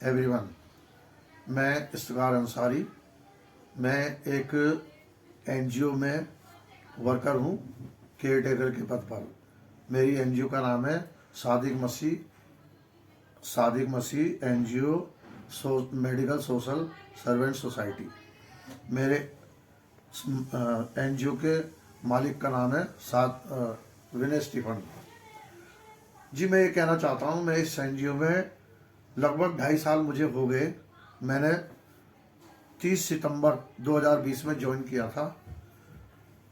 Everyone, मैं इफ्तिखार अंसारी। मैं एक एनजीओ में वर्कर हूँ, केयर टेकर के पद पर। मेरी एनजीओ का नाम है Sadiq Masih NGO medical social servant society. मेरे एनजीओ के मालिक का नाम है विनय स्टीफन जी। मैं ये कहना चाहता हूँ, मैं इस एनजीओ में लगभग 2.5 साल मुझे हो गए। मैंने 30 सितंबर 2020 में ज्वाइन किया था।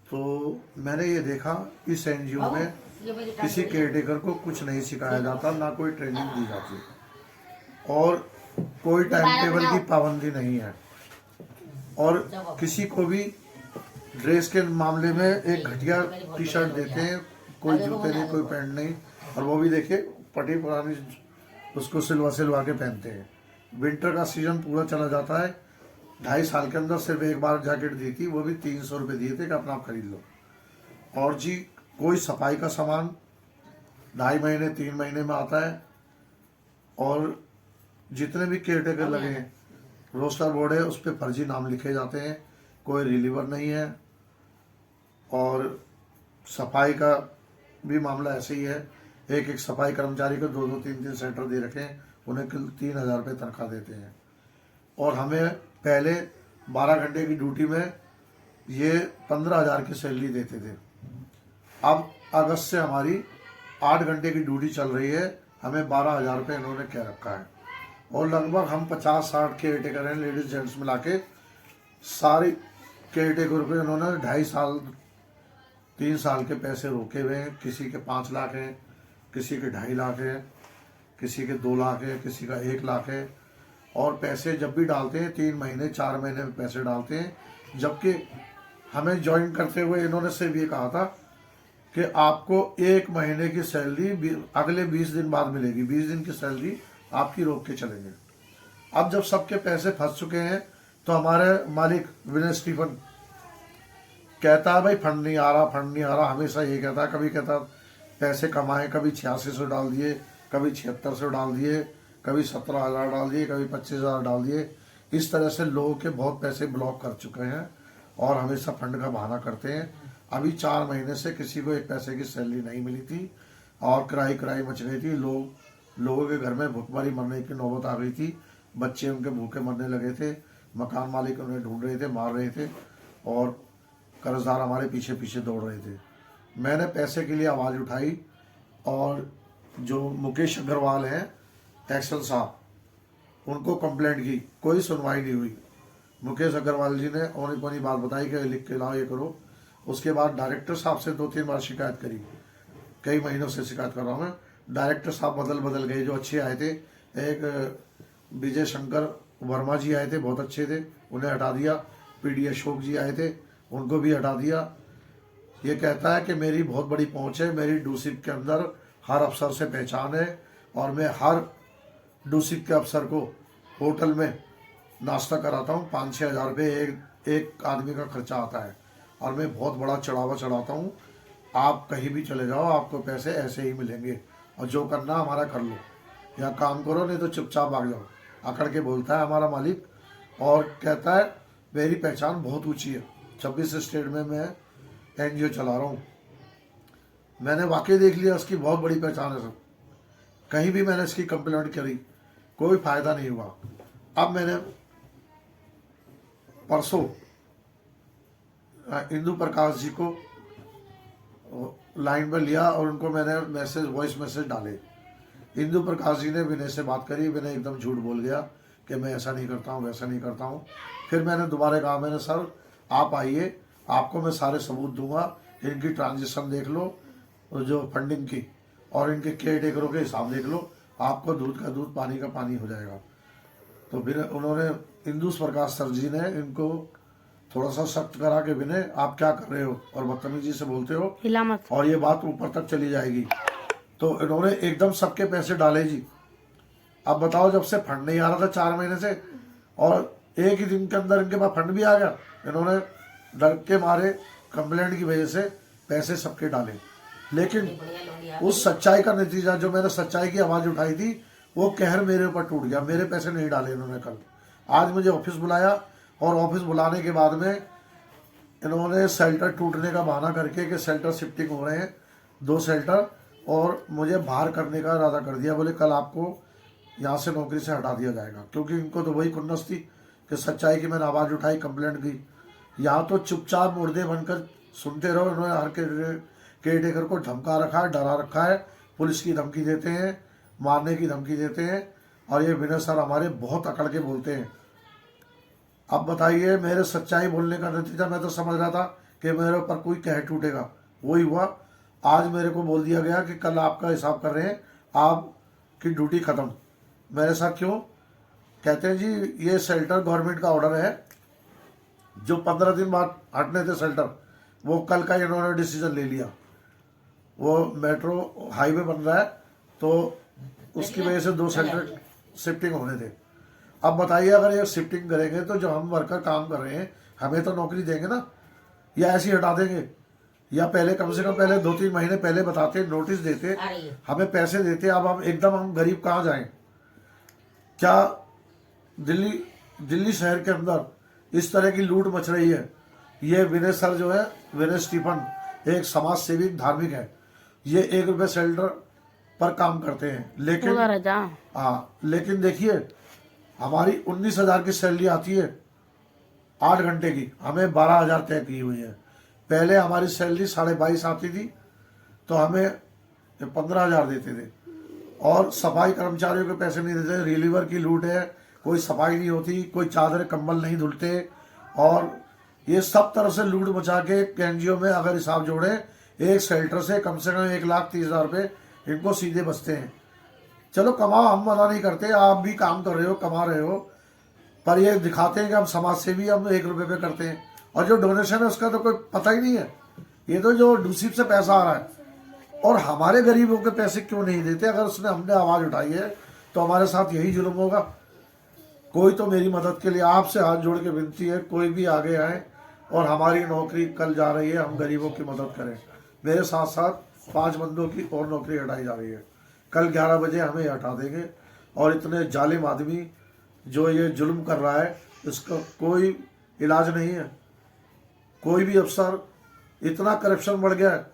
तो मैंने ये देखा इस एनजीओ में किसी केयरटेकर को कुछ नहीं सिखाया जाता, ना कोई ट्रेनिंग दी जाती और कोई टाइम टेबल की पाबंदी नहीं है। और किसी को भी ड्रेस के मामले में एक घटिया टी शर्ट देते हैं, कोई जूते नहीं, कोई पैंट नहीं, और वो भी देखिए पटी पुरानी उसको सिलवा के पहनते हैं। विंटर का सीजन पूरा चला जाता है। 2.5 साल के अंदर सिर्फ एक बार जैकेट दी थी, वो भी 300 रुपये दिए थे कि अपना आप खरीद लो। और जी कोई सफाई का सामान 2.5 महीने 3 महीने में आता है। और जितने भी केयरटेकर लगे हैं, रोस्टर बोर्ड है, उस पर फर्जी नाम लिखे जाते हैं, कोई रिलीवर नहीं है। और सफाई का भी मामला ऐसे ही है। एक सफाई कर्मचारी को 2-2 3-3 सेंटर दे रखे हैं, उन्हें 3,000 रुपये तनख्वाह देते हैं। और हमें पहले 12 घंटे की ड्यूटी में ये 15,000 की सैलरी देते थे। अब अगस्त से हमारी 8 घंटे की ड्यूटी चल रही है, हमें 12,000 रुपये इन्होंने कह रखा है। और लगभग हम 50-60 केयर टेकर हैं, लेडीज जेंट्स मिला के। सारी केयर टेकर पे इन्होंने 2.5 साल 3 साल के पैसे रोके हुए हैं। किसी के 5 लाख हैं, किसी के 2.5 लाख है, किसी के 2 लाख है, किसी का 1 लाख है। और पैसे जब भी डालते हैं 3 महीने 4 महीने में पैसे डालते हैं। जबकि हमें ज्वाइन करते हुए इन्होंने सिर्फ ये कहा था कि आपको 1 महीने की सैलरी अगले 20 दिन बाद मिलेगी, 20 दिन की सैलरी आपकी रोक के चलेंगे। अब जब सबके पैसे फंस चुके हैं तो हमारे मालिक विनय स्टीफन कहता है भाई फंड नहीं आ रहा। हमेशा ये कहता है, कभी कहता पैसे कमाए, कभी 8600 डाल दिए, कभी 7600 डाल दिए, कभी 17,000 डाल दिए, कभी 25,000 डाल दिए। इस तरह से लोगों के बहुत पैसे ब्लॉक कर चुके हैं और हमेशा फंड का बहाना करते हैं। अभी 4 महीने से किसी को 1 पैसे की सैलरी नहीं मिली थी और कराई मच गई थी। लोगों के घर में भूखमरी मरने की नौबत आ गई थी। बच्चे उनके भूखे मरने लगे थे, मकान मालिक उन्हें ढूंढ रहे थे, मार रहे थे, और कर्जदार हमारे पीछे पीछे दौड़ रहे थे। मैंने पैसे के लिए आवाज़ उठाई और जो मुकेश अग्रवाल हैं एक्शन साहब, उनको कंप्लेंट की, कोई सुनवाई नहीं हुई। मुकेश अग्रवाल जी ने औनी पौनी बात बताई कि लिख के लाओ, ये करो। उसके बाद डायरेक्टर साहब से 2-3 बार शिकायत करी, कई महीनों से शिकायत कर रहा हूँ मैं। डायरेक्टर साहब बदल गए, जो अच्छे आए थे। एक विजय शंकर वर्मा जी आए थे, बहुत अच्छे थे, उन्हें हटा दिया। PD अशोक जी आए थे, उनको भी हटा दिया। ये कहता है कि मेरी बहुत बड़ी पहुंच है, मेरी डूसिप के अंदर हर अफसर से पहचान है और मैं हर डूसिप के अफसर को होटल में नाश्ता कराता हूँ। 5-6 हज़ार रुपये एक आदमी का खर्चा आता है और मैं बहुत बड़ा चढ़ावा चढ़ाता हूँ। आप कहीं भी चले जाओ, आपको पैसे ऐसे ही मिलेंगे और जो करना हमारा कर लो, या काम करो, नहीं तो चुपचाप भाग जाओ, अकड़ के बोलता है हमारा मालिक। और कहता है मेरी पहचान बहुत ऊँची है, 26 स्टेट में मैं एनजीओ चला रहा हूँ। मैंने वाकई देख लिया, उसकी बहुत बड़ी पहचान है सब। कहीं भी मैंने इसकी कंप्लेंट करी, कोई फायदा नहीं हुआ। अब मैंने परसों इंदु प्रकाश जी को लाइन पर लिया और उनको मैंने वॉइस मैसेज डाले। इंदु प्रकाश जी ने विनय से बात करी, विनय एकदम झूठ बोल गया कि मैं ऐसा नहीं करता हूँ, वैसा नहीं करता हूँ। फिर मैंने दोबारा कहा, मैंने सर आप आइए, आपको मैं सारे सबूत दूंगा, इनकी ट्रांजेक्शन देख लो, जो फंडिंग की, और इनके केयर टेकरों के हिसाब देख लो, आपको दूध का दूध पानी का पानी हो जाएगा। तो फिर उन्होंने इंदु प्रकाश सर जी ने इनको थोड़ा सा सख्त करा कि विनय आप क्या कर रहे हो और बदतमीजी से बोलते हो, हिला मत, और ये बात ऊपर तक चली जाएगी। तो इन्होंने एकदम सबके पैसे डाले जी। अब बताओ, जब से फंड नहीं आ रहा था 4 महीने से, और एक ही दिन के अंदर इनके पास फंड भी आ गया, इन्होंने डर के मारे कंप्लेंट की वजह से पैसे सबके डाले। लेकिन उस सच्चाई का नतीजा, जो मैंने सच्चाई की आवाज़ उठाई थी, वो कहर मेरे ऊपर टूट गया, मेरे पैसे नहीं डाले इन्होंने कल। आज मुझे ऑफिस बुलाया और ऑफिस बुलाने के बाद में इन्होंने शेल्टर टूटने का बहाना करके कि शेल्टर शिफ्टिंग हो रहे हैं 2 शेल्टर, और मुझे बाहर करने का इरादा कर दिया। बोले कल आपको यहाँ से नौकरी से हटा दिया जाएगा, क्योंकि इनको तो वही खुन्नस थी कि सच्चाई की मैंने आवाज़ उठाई, कंप्लेंट की। यहाँ तो चुपचाप मुर्दे बनकर सुनते रहो। इन्होंने हर केयर टेकर को धमका रखा है, डरा रखा है, पुलिस की धमकी देते हैं, मारने की धमकी देते हैं, और ये विनय सर हमारे बहुत अकड़ के बोलते हैं। अब बताइए, मेरे सच्चाई बोलने का नतीजा, मैं तो समझ रहा था कि मेरे ऊपर कोई कहर टूटेगा, वही हुआ। आज मेरे को बोल दिया गया कि कल आपका हिसाब कर रहे हैं, आपकी ड्यूटी ख़त्म। मेरे साथ क्यों? कहते हैं जी ये शेल्टर गवर्नमेंट का ऑर्डर है, जो 15 दिन बाद हटने थे शेल्टर, वो कल का इन्होंने डिसीजन ले लिया। वो मेट्रो हाईवे बन रहा है तो उसकी वजह से 2 शेल्टर शिफ्टिंग होने थे। अब बताइए, अगर ये शिफ्टिंग करेंगे तो जो हम वर्कर काम कर रहे हैं हमें तो नौकरी देंगे ना, या ऐसे ही हटा देंगे? या पहले कम से कम पहले 2-3 महीने पहले बताते, नोटिस देते, हमें पैसे देते। अब हम एकदम हम गरीब कहाँ जाएं? क्या दिल्ली शहर के अंदर इस तरह की लूट मच रही है? ये विनय सर जो है, विनय स्टीफन, एक समाज सेवी धार्मिक है। ये 1 रुपये शेल्टर पर काम करते हैं, लेकिन देखिए हमारी 19,000 की सैलरी आती है 8 घंटे की, हमें 12,000 तय की हुई है। पहले हमारी सैलरी 22.5 आती थी तो हमें 15,000 देते थे, और सफाई कर्मचारियों के पैसे नहीं देते। रिलीवर की लूट है, कोई सफाई नहीं होती, कोई चादर कंबल नहीं धुलते, और ये सब तरफ से लूट मचा के एनजीओ में अगर हिसाब जोड़े, एक शेल्टर से कम 1,30,000 रुपये इनको सीधे बचते हैं। चलो कमाओ, हम मना नहीं करते, आप भी काम कर रहे हो, कमा रहे हो, पर ये दिखाते हैं कि हम समाज सेवी, हम 1 रुपये पे करते हैं, और जो डोनेशन है उसका तो कोई पता ही नहीं है। ये तो जो दूसरी से पैसा आ रहा है, और हमारे गरीबों के पैसे क्यों नहीं देते? अगर उसने हमने आवाज़ उठाई है तो हमारे साथ यही जुल्म होगा। कोई तो मेरी मदद के लिए आपसे हाथ जोड़ के विनती है, कोई भी आगे आए, और हमारी नौकरी कल जा रही है, हम गरीबों की मदद करें। मेरे साथ साथ 5 बंदों की और नौकरी हटाई जा रही है, कल 11 बजे हमें हटा देंगे। और इतने जालिम आदमी जो ये जुल्म कर रहा है, इसका कोई इलाज नहीं है। कोई भी अफसर, इतना करप्शन बढ़ गया है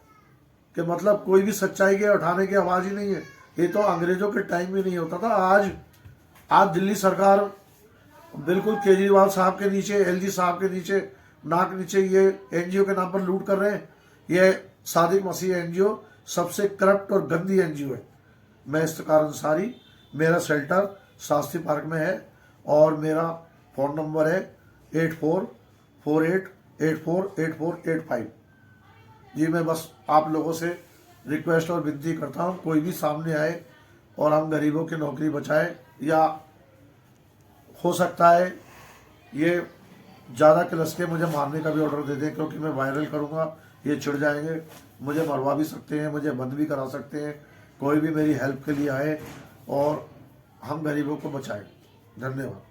कि मतलब कोई भी सच्चाई के उठाने की आवाज़ ही नहीं है। ये तो अंग्रेजों के टाइम में नहीं होता था। आज दिल्ली सरकार बिल्कुल केजरीवाल साहब के नीचे, एलजी साहब के नीचे, नाक नीचे ये एनजीओ के नाम पर लूट कर रहे हैं। ये सादिक मसीह एनजीओ सबसे करप्ट और गंदी एनजीओ है। मैं इफ्तिखार अंसारी, मेरा शेल्टर शास्त्री पार्क में है, और मेरा फ़ोन नंबर है 8448848485। जी मैं बस आप लोगों से रिक्वेस्ट और विनती करता हूँ, कोई भी सामने आए और हम गरीबों की नौकरी बचाए, या हो सकता है ये ज़्यादा क्लस के मुझे मारने का भी ऑर्डर दे दें, क्योंकि मैं वायरल करूँगा, ये चिढ़ जाएंगे, मुझे मरवा भी सकते हैं, मुझे बंद भी करा सकते हैं। कोई भी मेरी हेल्प के लिए आए और हम गरीबों को बचाएं। धन्यवाद।